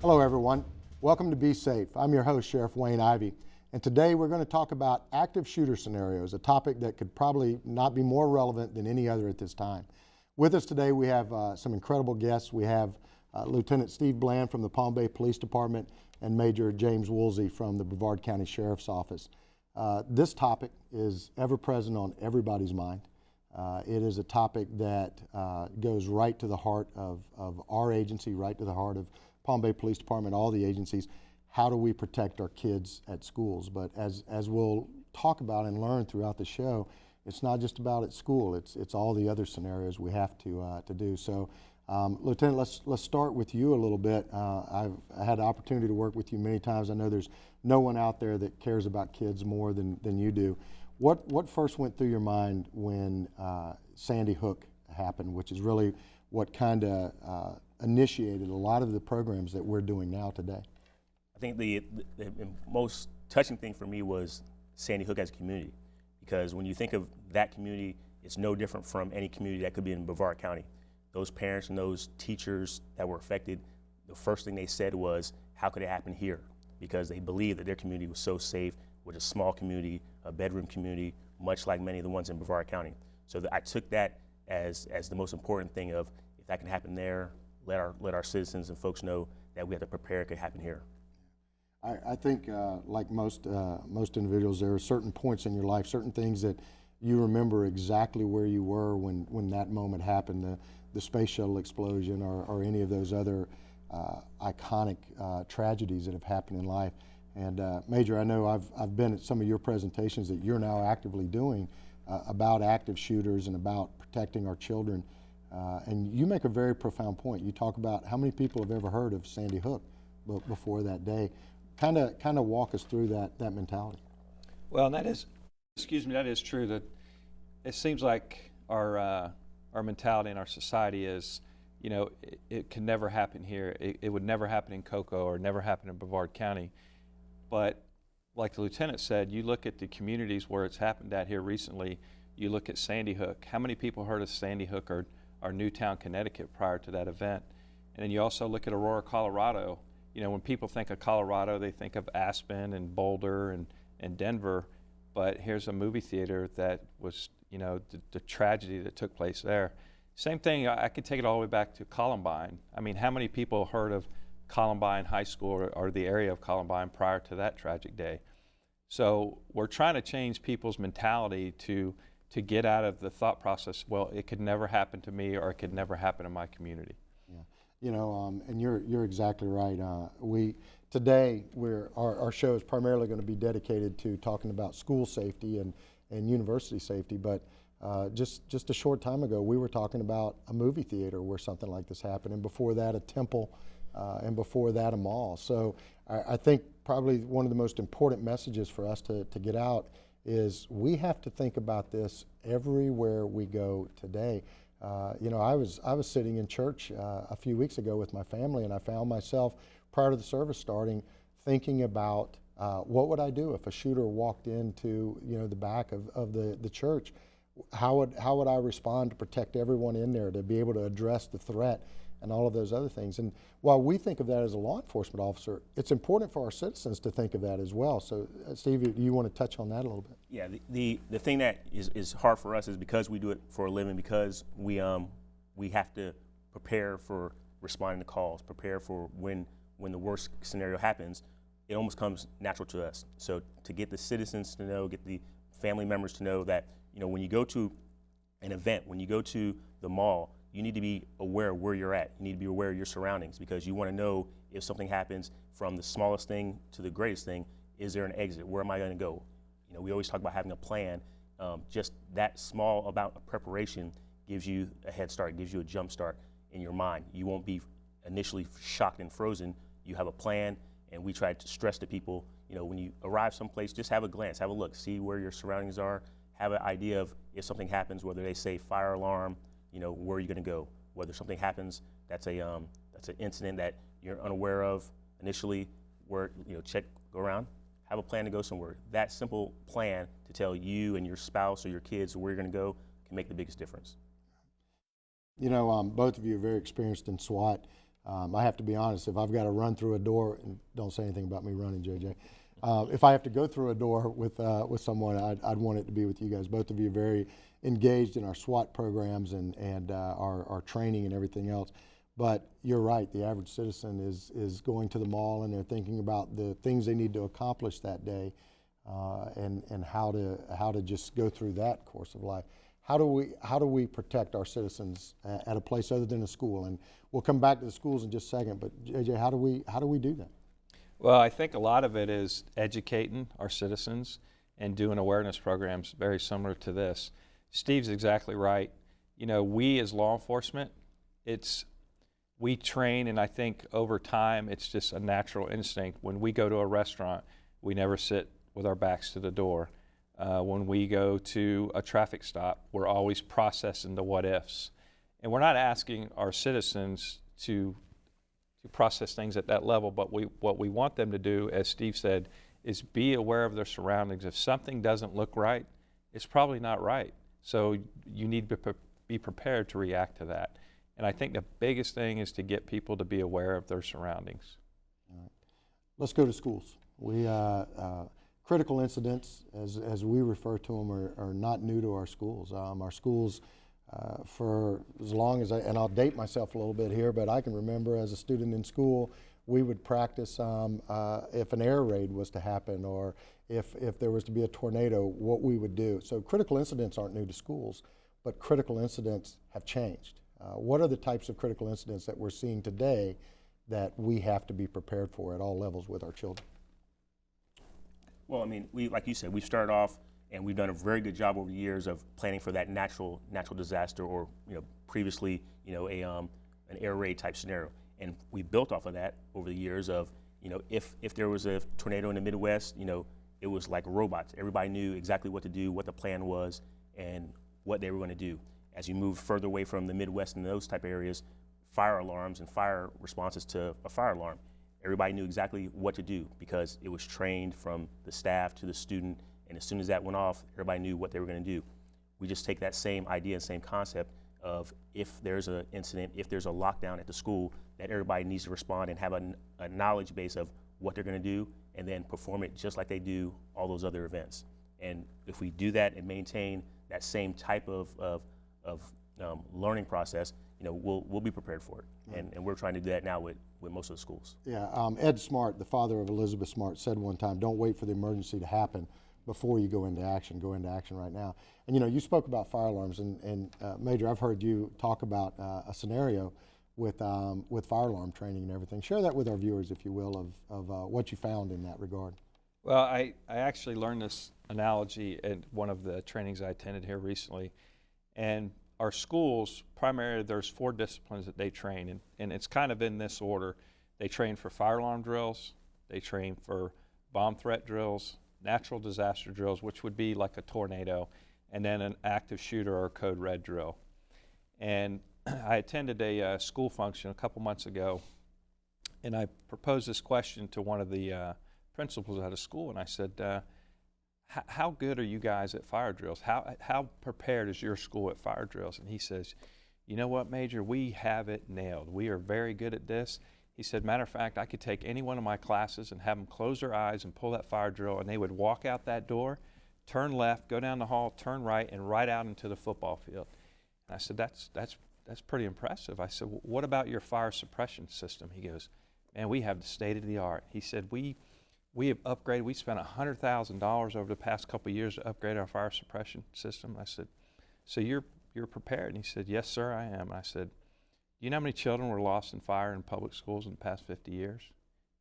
Hello everyone, welcome to Be Safe. I'm your host, Sheriff Wayne Ivey, and today we're going to talk about active shooter scenarios, a topic that could probably not be more relevant than any other at this time. With us today we have some incredible guests. We have Lieutenant Steve Bland from the Palm Bay Police Department and Major James Woolsey from the Brevard County Sheriff's Office. This topic is ever present on everybody's mind. It is a topic that goes right to the heart of our agency, right to the heart of Palm Bay Police Department, all the agencies. How do we protect our kids at schools? But as we'll talk about and learn throughout the show, it's not just about at school. It's all the other scenarios we have to do. So, Lieutenant, let's start with you a little bit. I've had the opportunity to work with you many times. I know there's no one out there that cares about kids more than you do. What first went through your mind when Sandy Hook happened, which is really what kind of initiated a lot of the programs that we're doing now today? I think the most touching thing for me was Sandy Hook as a community, because when you think of that community, it's no different from any community that could be in Brevard County. Those parents and those teachers that were affected, the first thing they said was, how could it happen here? Because they believed that their community was so safe, with a small community, a bedroom community, much like many of the ones in Brevard County. So I took that as the most important thing of, if that can happen there, let our citizens and folks know that we have to prepare it could happen here. I think like most individuals, there are certain points in your life, certain things that you remember exactly where you were when that moment happened, the space shuttle explosion or any of those other iconic tragedies that have happened in life. And Major, I know I've been at some of your presentations that you're now actively doing about active shooters and about protecting our children. And you make a very profound point. You talk about how many people have ever heard of Sandy Hook before that day. Kind of walk us through that mentality. Well, and that is, that is true. That it seems like our mentality in our society is, it can never happen here. It would never happen in Cocoa or never happen in Brevard County. But like the lieutenant said, you look at the communities where it's happened at here recently. You look at Sandy Hook. How many people heard of Sandy Hook or Newtown, Connecticut prior to that event? And then you also look at Aurora, Colorado. When people think of Colorado, they think of Aspen and Boulder and Denver, but here's a movie theater that was, the tragedy that took place there. Same thing, I could take it all the way back to Columbine. I mean, how many people heard of Columbine High School or the area of Columbine prior to that tragic day? So we're trying to change people's mentality to get out of the thought process, well, it could never happen to me or it could never happen in my community. Yeah, and you're exactly right. Today our show is primarily going to be dedicated to talking about school safety and university safety, but just a short time ago we were talking about a movie theater where something like this happened, and before that a temple, and before that a mall. So I think probably one of the most important messages for us to get out is we have to think about this everywhere we go today. I was sitting in church a few weeks ago with my family, and I found myself prior to the service starting thinking about what would I do if a shooter walked into the back of the church. How would I respond to protect everyone in there, to be able to address the threat and all of those other things? And while we think of that as a law enforcement officer, it's important for our citizens to think of that as well. So Steve, you want to touch on that a little bit? Yeah, the thing that is hard for us is because we do it for a living, because we have to prepare for responding to calls, prepare for when the worst scenario happens. It almost comes natural to us. So to get the citizens to know, get the family members to know that when you go to an event, when you go to the mall, you need to be aware of where you're at. You need to be aware of your surroundings, because you want to know if something happens, from the smallest thing to the greatest thing, is there an exit? Where am I going to go? We always talk about having a plan. Just that small amount of preparation gives you a head start, gives you a jump start in your mind. You won't be initially shocked and frozen. You have a plan, and we try to stress to people, when you arrive someplace, just have a glance, have a look, see where your surroundings are, have an idea of if something happens, whether they say fire alarm, where are you going to go? Whether something happens, that's an incident that you're unaware of initially, where check, go around, have a plan to go somewhere. That simple plan to tell you and your spouse or your kids where you're going to go can make the biggest difference. Both of you are very experienced in SWAT. I have to be honest, if I've got to run through a door, and don't say anything about me running, JJ. If I have to go through a door with someone, I'd want it to be with you guys. Both of you are very engaged in our SWAT programs and our training and everything else. But you're right, the average citizen is going to the mall and they're thinking about the things they need to accomplish that day and how to just go through that course of life. How do we protect our citizens at a place other than a school? And we'll come back to the schools in just a second, but JJ, how do we do that? Well, I think a lot of it is educating our citizens and doing awareness programs very similar to this. Steve's exactly right. You know, we as law enforcement, we train, and I think over time it's just a natural instinct. When we go to a restaurant, we never sit with our backs to the door. When we go to a traffic stop, we're always processing the what ifs. And we're not asking our citizens to process things at that level, but what we want them to do, as Steve said, is be aware of their surroundings. If something doesn't look right, it's probably not right. So you need to be prepared to react to that. And I think the biggest thing is to get people to be aware of their surroundings. All right. Let's go to schools. Critical incidents, as we refer to them, are not new to our schools. Our schools, for as long as and I'll date myself a little bit here, but I can remember as a student in school, we would practice if an air raid was to happen or if there was to be a tornado, what we would do. So critical incidents aren't new to schools, but critical incidents have changed. What are the types of critical incidents that we're seeing today that we have to be prepared for at all levels with our children? Well, I mean, like you said, we've started off and we've done a very good job over the years of planning for that natural disaster or, previously, an air raid type scenario. And we built off of that over the years of, if there was a tornado in the Midwest, it was like robots. Everybody knew exactly what to do, what the plan was, and what they were going to do. As you move further away from the Midwest and those type of areas, fire alarms and fire responses to a fire alarm, everybody knew exactly what to do because it was trained from the staff to the student, and as soon as that went off, everybody knew what they were going to do. We just take that same idea and same concept of if there's an incident, if there's a lockdown at the school, that everybody needs to respond and have a knowledge base of what they're going to do and then perform it just like they do all those other events. And if we do that and maintain that same type of learning process, we'll be prepared for it. Right. And we're trying to do that now with most of the schools. Yeah, Ed Smart, the father of Elizabeth Smart, said one time, don't wait for the emergency to happen before you go into action. Go into action right now. And you spoke about fire alarms, and Major, I've heard you talk about a scenario with fire alarm training and everything. Share that with our viewers, if you will, of what you found in that regard. Well, I actually learned this analogy at one of the trainings I attended here recently. And our schools, primarily there's 4 disciplines that they train, and it's kind of in this order. They train for fire alarm drills, they train for bomb threat drills, natural disaster drills, which would be like a tornado, and then an active shooter or code red drill. And I attended a school function a couple months ago, and I proposed this question to one of the principals at a school, and I said, how good are you guys at fire drills? How prepared is your school at fire drills? And he says, you know what, Major, we have it nailed. We are very good at this. He said, matter of fact, I could take any one of my classes and have them close their eyes and pull that fire drill, and they would walk out that door, turn left, go down the hall, turn right, and right out into the football field. And I said, that's pretty impressive. I said, what about your fire suppression system? He goes, man, we have the state of the art. He said, we have upgraded. We spent $100,000 over the past couple of years to upgrade our fire suppression system. I said, so you're prepared? And he said, yes, sir, I am. And I said, do you know how many children were lost in fire in public schools in the past 50 years?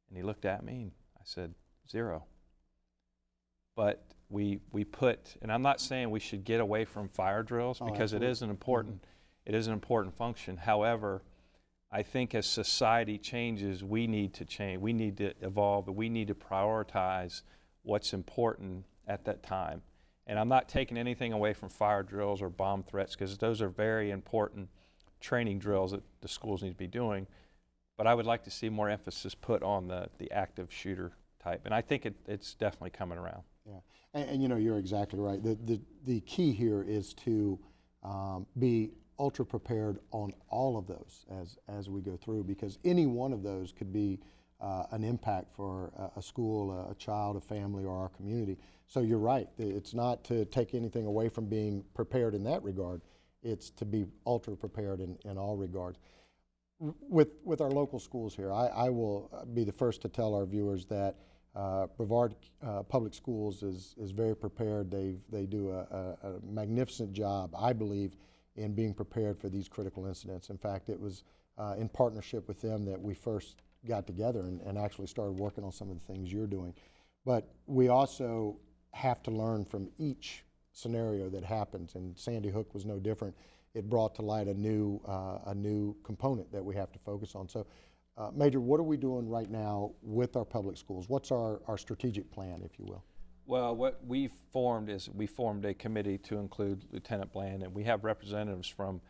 And he looked at me and I said, 0. But we put, and I'm not saying we should get away from fire drills because it is an important function. However, I think as society changes, we need to change. We need to evolve, and we need to prioritize what's important at that time. And I'm not taking anything away from fire drills or bomb threats because those are very important training drills that the schools need to be doing. But I would like to see more emphasis put on the active shooter type. And I think it's definitely coming around. Yeah, and you're exactly right. The key here is to be ultra prepared on all of those as we go through, because any one of those could be an impact for a school, a child, a family, or our community. So you're right. It's not to take anything away from being prepared in that regard. It's to be ultra prepared in all regards. With our local schools here, I will be the first to tell our viewers that Brevard Public Schools is very prepared. They do a magnificent job, I believe, in being prepared for these critical incidents. In fact, it was in partnership with them that we first got together and actually started working on some of the things you're doing. But we also have to learn from each scenario that happens, and Sandy Hook was no different. It brought to light a new component that we have to focus on. So, Major, what are we doing right now with our public schools? What's our strategic plan, if you will? Well, what we formed is we formed a committee to include Lieutenant Bland, and we have representatives from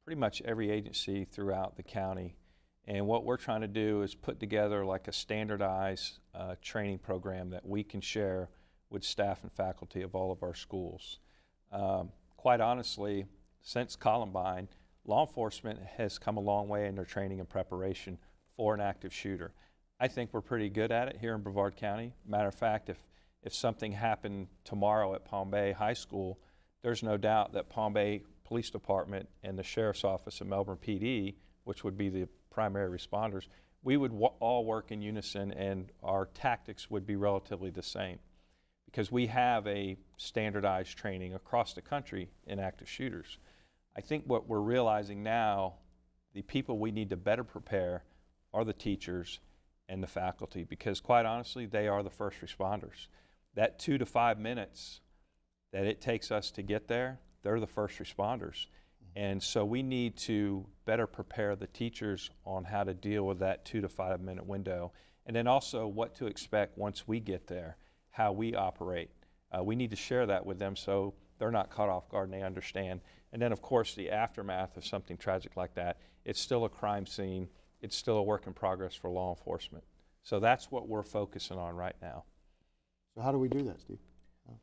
pretty much every agency throughout the county. And what we're trying to do is put together like a standardized training program that we can share with staff and faculty of all of our schools. Quite honestly, since Columbine, law enforcement has come a long way in their training and preparation for an active shooter. I think we're pretty good at it here in Brevard County. Matter of fact, if something happened tomorrow at Palm Bay High School, there's no doubt that Palm Bay Police Department and the Sheriff's Office of Melbourne PD, which would be the primary responders, we would all work in unison, and our tactics would be relatively the same, because we have a standardized training across the country in active shooters. I think what we're realizing now, the people we need to better prepare are the teachers and the faculty, because quite honestly, they are the first responders. That 2 to 5 minutes that it takes us to get there, they're the first responders. And so we need to better prepare the teachers on how to deal with that 2 to 5 minute window, and then also what to expect once we get there, how we operate. We need to share that with them so they're not caught off guard and they understand. And then of course the aftermath of something tragic like that, it's still a crime scene, it's still a work in progress for law enforcement. So that's what we're focusing on right now. So how do we do that, Steve?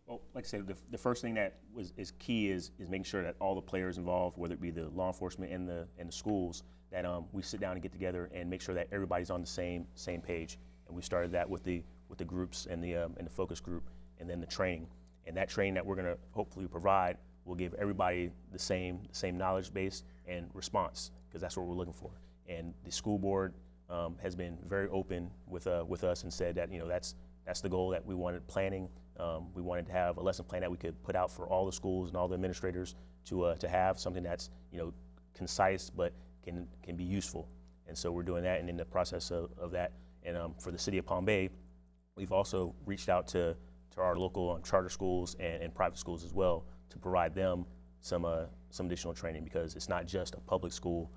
Well, like I said, the first thing that is key is making sure that all the players involved, whether it be the law enforcement and the schools, that we sit down and get together and make sure that everybody's on the same page. And we started that with the groups and the focus group, and then the training. And that training that we're going to hopefully provide will give everybody the same knowledge base and response, because that's what we're looking for. And the school board has been very open with us and said that that's the goal that we wanted planning. We wanted to have a lesson plan that we could put out for all the schools and all the administrators to have something that's concise but can be useful. And so we're doing that, and in the process of that, and for the city of Palm Bay, we've also reached out to our local charter schools and private schools as well to provide them some additional training, because it's not just a public school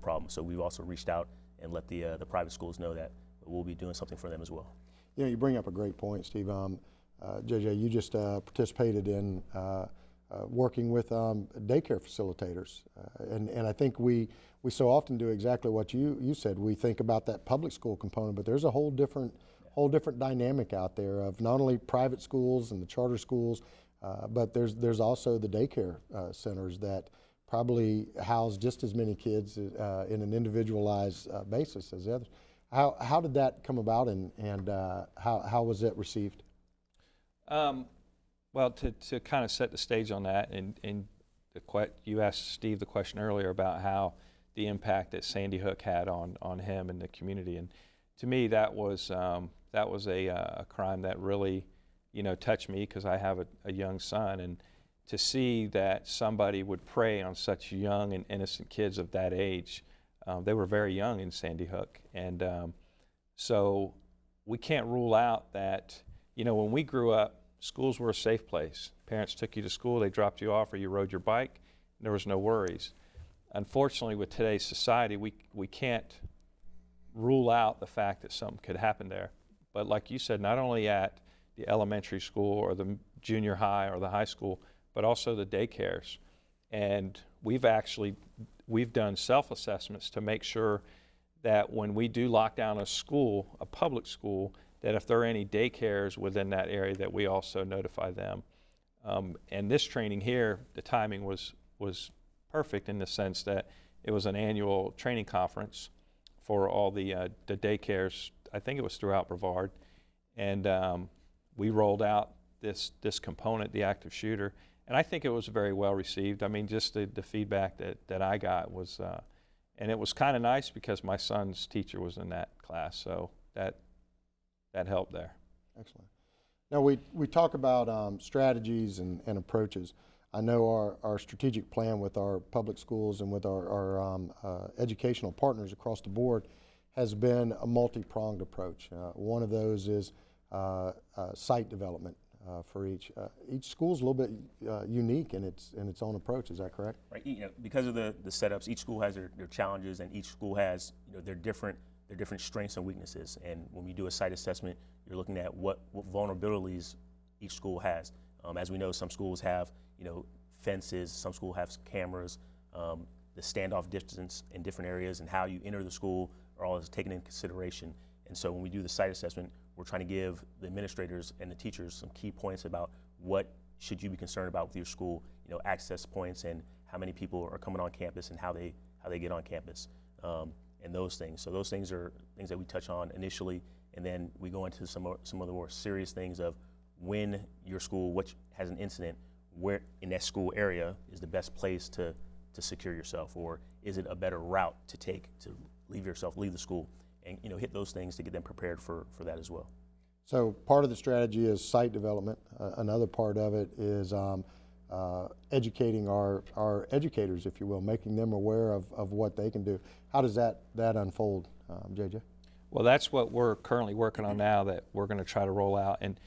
problem. So we've also reached out and let the private schools know that we'll be doing something for them as well. You bring up a great point, Steve. JJ, you just participated in working with daycare facilitators, and I think we so often do exactly what you said. We think about that public school component, but there's a whole different dynamic out there of not only private schools and the charter schools, but there's also the daycare centers that probably house just as many kids in an individualized basis as the others. How did that come about, and how was it received? Well, to kind of set the stage on that, and you asked Steve the question earlier about how the impact that Sandy Hook had on him and the community, and to me that was a crime that really touched me, because I have a young son, and to see that somebody would prey on such young and innocent kids of that age. They were very young in Sandy Hook, and so we can't rule out that, when we grew up, schools were a safe place. Parents took you to school, they dropped you off, or you rode your bike, and there was no worries. Unfortunately, with today's society, we can't rule out the fact that something could happen there. But like you said, not only at the elementary school or the junior high or the high school, but also the daycares. And we've done self-assessments to make sure that when we do lock down a school, a public school, that if there are any daycares within that area, that we also notify them. And this training here, the timing was perfect in the sense that it was an annual training conference for all the daycares. I think it was throughout Brevard, and we rolled out this component, the active shooter, and I think it was very well received. I mean, just the feedback that I got was, and it was kind of nice because my son's teacher was in that class, so that helped there. Excellent. Now we talk about strategies and approaches. I know our strategic plan with our public schools and with our educational partners across the board has been a multi-pronged approach. One of those is site development for each. Each school is a little bit unique in its own approach. Is that correct? Right. Because of the setups, each school has their challenges, and each school has their different strengths and weaknesses. And when we do a site assessment, you're looking at what vulnerabilities each school has. As we know, some schools have fences, some schools have cameras, the standoff distance in different areas, and how you enter the school are all taken into consideration. And so when we do the site assessment, we're trying to give the administrators and the teachers some key points about what should you be concerned about with your school, access points and how many people are coming on campus and how they get on campus, and those things. So those things are things that we touch on initially, and then we go into some of the more serious things of when your school has an incident, where in that school area is the best place to secure yourself, or is it a better route to take to leave the school, and hit those things to get them prepared for that as well. So part of the strategy is site development. Another part of it is educating our educators, if you will, making them aware of what they can do. How does that unfold, JJ? Well, that's what we're currently working on now that we're going to try to roll out. And,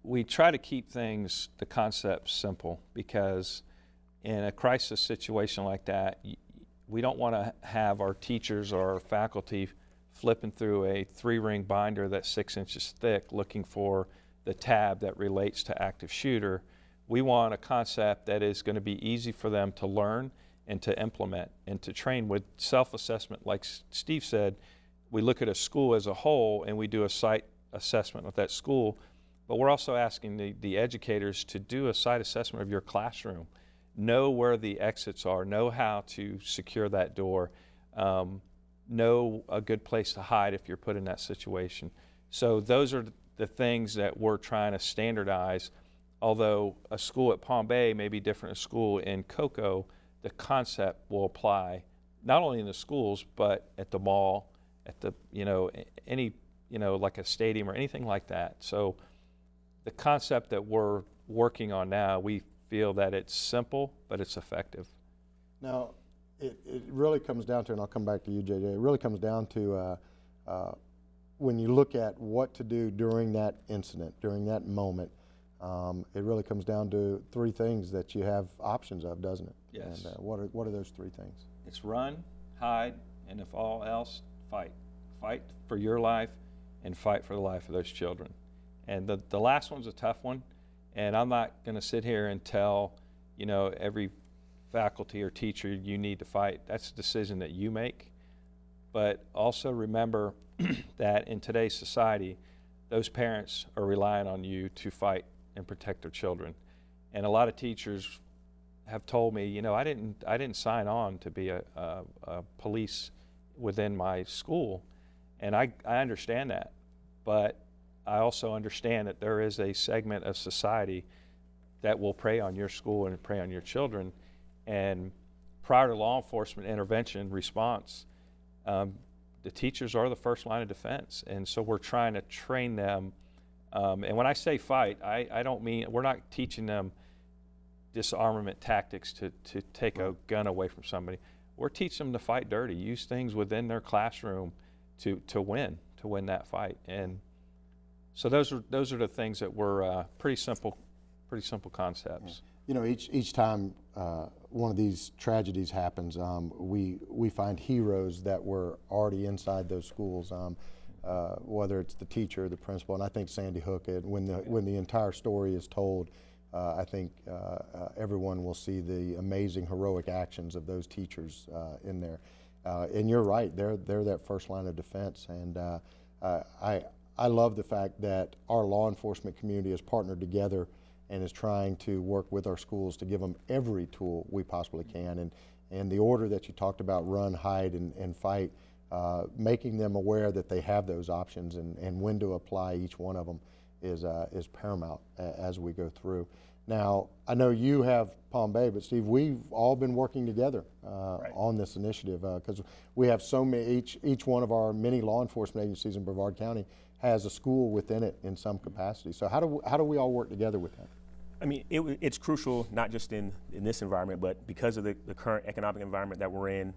we try to keep the concepts simple, because in a crisis situation like that, we don't want to have our teachers or our faculty flipping through a 3-ring binder that's 6 inches thick looking for the tab that relates to active shooter. We want a concept that is going to be easy for them to learn and to implement and to train with self-assessment. Like Steve said, we look at a school as a whole and we do a site assessment with that school, but we're also asking the educators to do a site assessment of your classroom. Know where the exits are, know how to secure that door, know a good place to hide if you're put in that situation. So those are the things that we're trying to standardize. Although a school at Palm Bay may be different than a school in Cocoa, the concept will apply not only in the schools, but at the mall, at the, any, like a stadium or anything like that. So the concept that we're working on now, we feel that it's simple, but it's effective. Now, it really comes down to, and I'll come back to you, JJ, it really comes down to when you look at what to do during that incident, during that moment, it really comes down to 3 things that you have options of, doesn't it? Yes. And what are those 3 things? It's run, hide, and if all else, fight. Fight for your life and fight for the life of those children. And the last one's a tough one, and I'm not going to sit here and tell, every faculty or teacher you need to fight. That's a decision that you make. But also remember that in today's society, those parents are relying on you to fight and protect their children. And a lot of teachers have told me, I didn't sign on to be a police within my school, and I understand that. But I also understand that there is a segment of society that will prey on your school and prey on your children. And prior to law enforcement intervention response, the teachers are the first line of defense. And so we're trying to train them. And when I say fight, I don't mean, we're not teaching them disarmament tactics to take a gun away from somebody. We're teaching them to fight dirty, use things within their classroom to win that fight. And so those are the things that were pretty simple concepts. Each time one of these tragedies happens, we find heroes that were already inside those schools, whether it's the teacher, the principal, and I think Sandy Hook. When the entire story is told, I think everyone will see the amazing heroic actions of those teachers in there. And you're right; they're that first line of defense. And I love the fact that our law enforcement community has partnered together and is trying to work with our schools to give them every tool we possibly can. And the order that you talked about, run, hide, and fight, making them aware that they have those options and when to apply each one of them is paramount as we go through. Now, I know you have Palm Bay, but Steve, we've all been working together on this initiative because we have so many, each one of our many law enforcement agencies in Brevard County has a school within it in some capacity. So how do we all work together with that? I mean, it's crucial not just in this environment, but because of the current economic environment that we're in,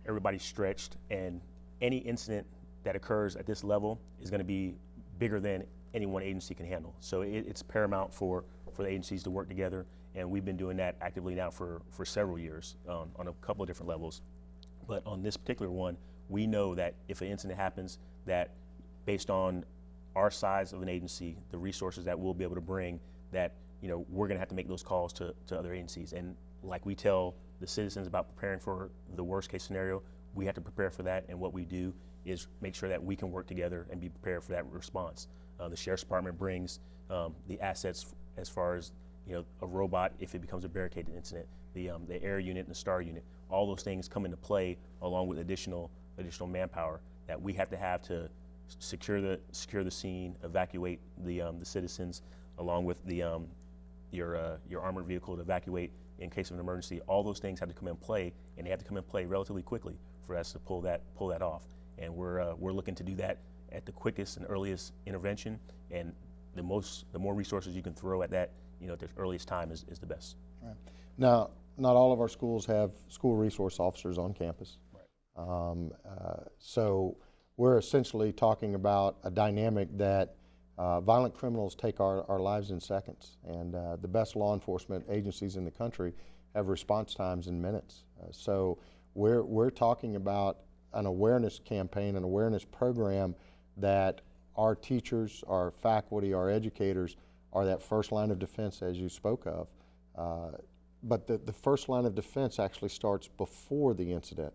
everybody's stretched, and any incident that occurs at this level is going to be bigger than any one agency can handle. So it's paramount for the agencies to work together, and we've been doing that actively now for several years on a couple of different levels. But on this particular one, we know that if an incident happens, that based on our size of an agency, the resources that we'll be able to bring, that we're going to have to make those calls to other agencies. And like we tell the citizens about preparing for the worst case scenario, we have to prepare for that. And what we do is make sure that we can work together and be prepared for that response. The Sheriff's Department brings the assets as far as a robot if it becomes a barricaded incident, the air unit and the STAR unit. All those things come into play along with additional manpower that we have to secure the scene, evacuate the citizens, along with your armored vehicle to evacuate in case of an emergency. All those things have to come in play, and they have to come in play relatively quickly for us to pull that off. And we're looking to do that at the quickest and earliest intervention, and the more resources you can throw at that, at the earliest time is the best. Right. Now, not all of our schools have school resource officers on campus. Right. So we're essentially talking about a dynamic that violent criminals take our lives in seconds, and the best law enforcement agencies in the country have response times in minutes. So we're talking about an awareness campaign, an awareness program that our teachers, our faculty, our educators are that first line of defense, as you spoke of. But the first line of defense actually starts before the incident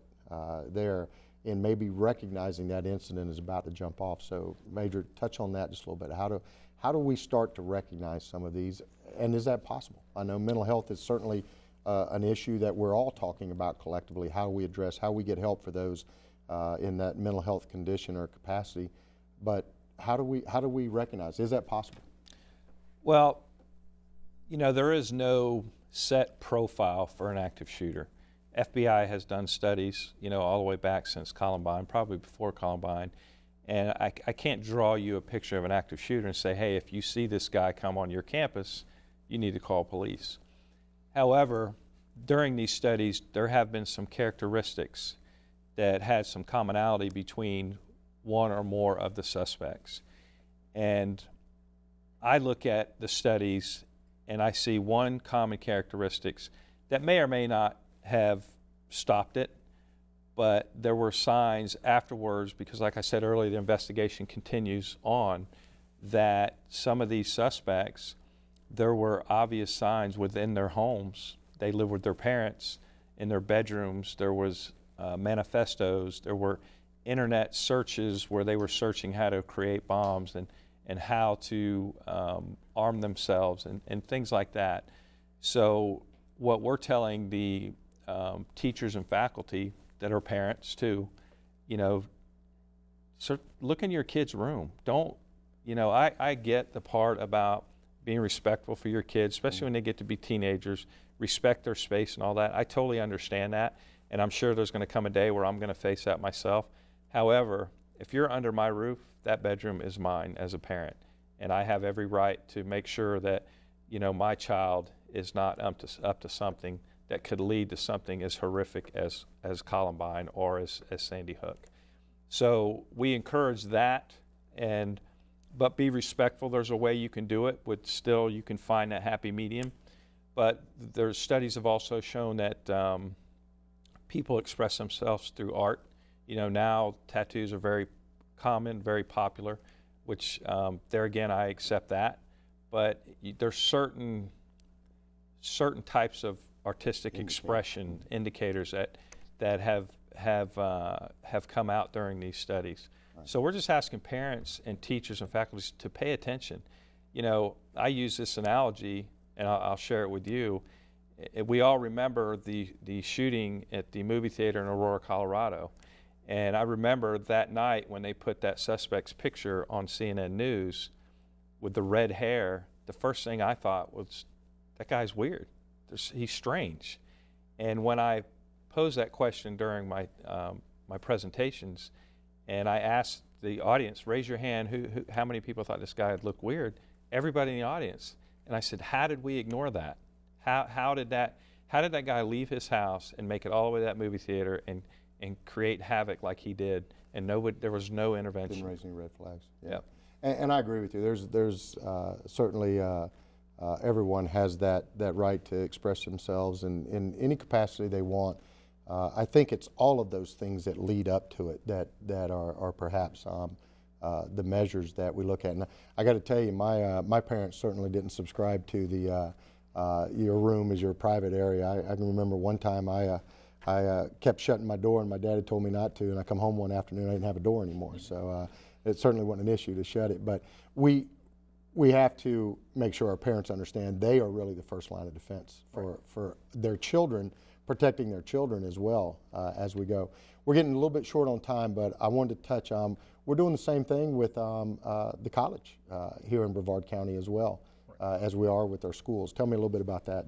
there, in maybe recognizing that incident is about to jump off. So Major, touch on that just a little bit. How do we start to recognize some of these, and is that possible? I know mental health is certainly an issue that we're all talking about collectively, how we address, how we get help for those in that mental health condition or capacity, but how do we recognize, is that possible? Well, there is no set profile for an active shooter. FBI has done studies, all the way back since Columbine, probably before Columbine, and I can't draw you a picture of an active shooter and say, hey, if you see this guy come on your campus, you need to call police. However, during these studies, there have been some characteristics that had some commonality between one or more of the suspects. And I look at the studies and I see one common characteristics that may or may not have stopped it, but there were signs afterwards, because like I said earlier, the investigation continues on, that some of these suspects, there were obvious signs within their homes. They lived with their parents in their bedrooms. There was manifestos. There were internet searches where they were searching how to create bombs and how to arm themselves and things like that. So what we're telling the teachers and faculty that are parents too, look in your kid's room. Don't, I get the part about being respectful for your kids, especially when they get to be teenagers, respect their space and all that. I totally understand that, and I'm sure there's going to come a day where I'm going to face that myself. However, if you're under my roof, that bedroom is mine as a parent, and I have every right to make sure that, my child is not up to something that could lead to something as horrific as Columbine or as Sandy Hook. So we encourage that, but be respectful. There's a way you can do it, but still you can find that happy medium. But there's studies have also shown that people express themselves through art. Now tattoos are very common, very popular, which there again, I accept that. But there's certain types of artistic expression indicators that have come out during these studies. Right. So we're just asking parents and teachers and faculty to pay attention. I use this analogy and I'll share it with you. We all remember the shooting at the movie theater in Aurora, Colorado. And I remember that night when they put that suspect's picture on CNN News with the red hair, the first thing I thought was, that guy's weird. He's strange. And when I posed that question during my presentations, and I asked the audience, raise your hand, how many people thought this guy looked weird? Everybody in the audience. And I said, how did we ignore that? How did that guy leave his house and make it all the way to that movie theater and create havoc like he did, and there was no intervention? Didn't raise any red flags. Yeah. Yep. And I agree with you. There's certainly everyone has that right to express themselves in any capacity they want. I think it's all of those things that lead up to it that are perhaps the measures that we look at. And I got to tell you, my parents certainly didn't subscribe to the your room is your private area. I can remember one time I kept shutting my door, and my dad had told me not to, and I come home one afternoon, I didn't have a door anymore. So it certainly wasn't an issue to shut it. But we have to make sure our parents understand they are really the first line of defense for their children, protecting their children as well as we go. We're getting a little bit short on time, but I wanted to touch on, we're doing the same thing with the college here in Brevard County as well. As we are with our schools. Tell me a little bit about that.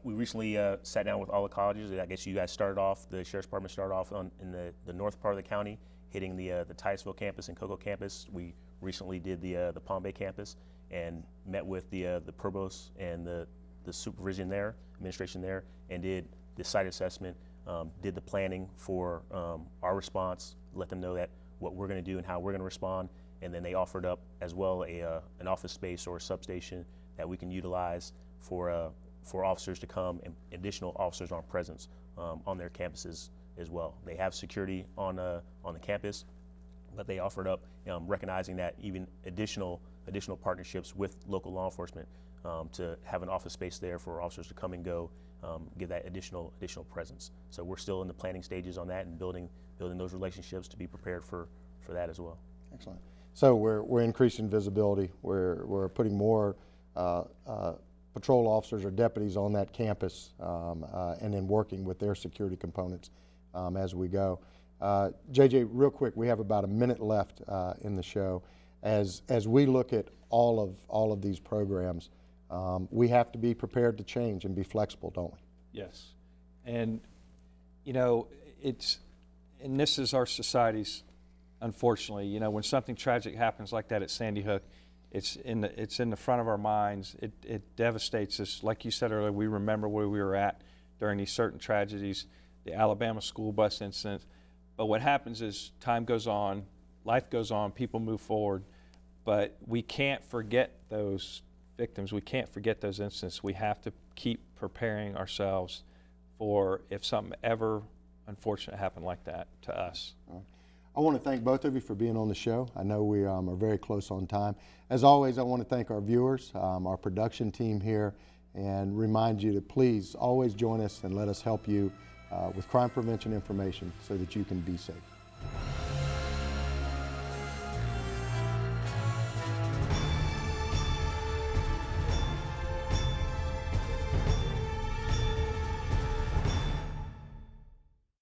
We recently sat down with all the colleges. I guess you guys started off, the Sheriff's Department started off in the north part of the county, hitting the Titusville campus and Cocoa campus. We recently did the Palm Bay campus and met with the provost and the supervision there, administration there, and did the site assessment, did the planning for our response, let them know that what we're going to do and how we're going to respond, and then they offered up as well an office space or a substation that we can utilize for officers to come, and additional officers on presence on their campuses as well. They have security on the campus, but they offered up recognizing that even additional partnerships with local law enforcement to have an office space there for officers to come and go, give that additional presence. So we're still in the planning stages on that and building those relationships to be prepared for that as well. Excellent. So we're increasing visibility. We're putting more patrol officers or deputies on that campus, and then working with their security components as we go. JJ, real quick, we have about a minute left in the show. As we look at all of these programs, we have to be prepared to change and be flexible, don't we? Yes, and you know, and this is our society's, unfortunately, you know, when something tragic happens like that at Sandy Hook, it's in the front of our minds. It devastates us. Like you said earlier, we remember where we were at during these certain tragedies, the Alabama school bus incident. But what happens is time goes on, life goes on, people move forward, but we can't forget those victims. We can't forget those incidents. We have to keep preparing ourselves for if something ever unfortunate happened like that to us. I want to thank both of you for being on the show. I know we are very close on time. As always, I want to thank our viewers, our production team here, and remind you to please always join us and let us help you with crime prevention information so that you can be safe.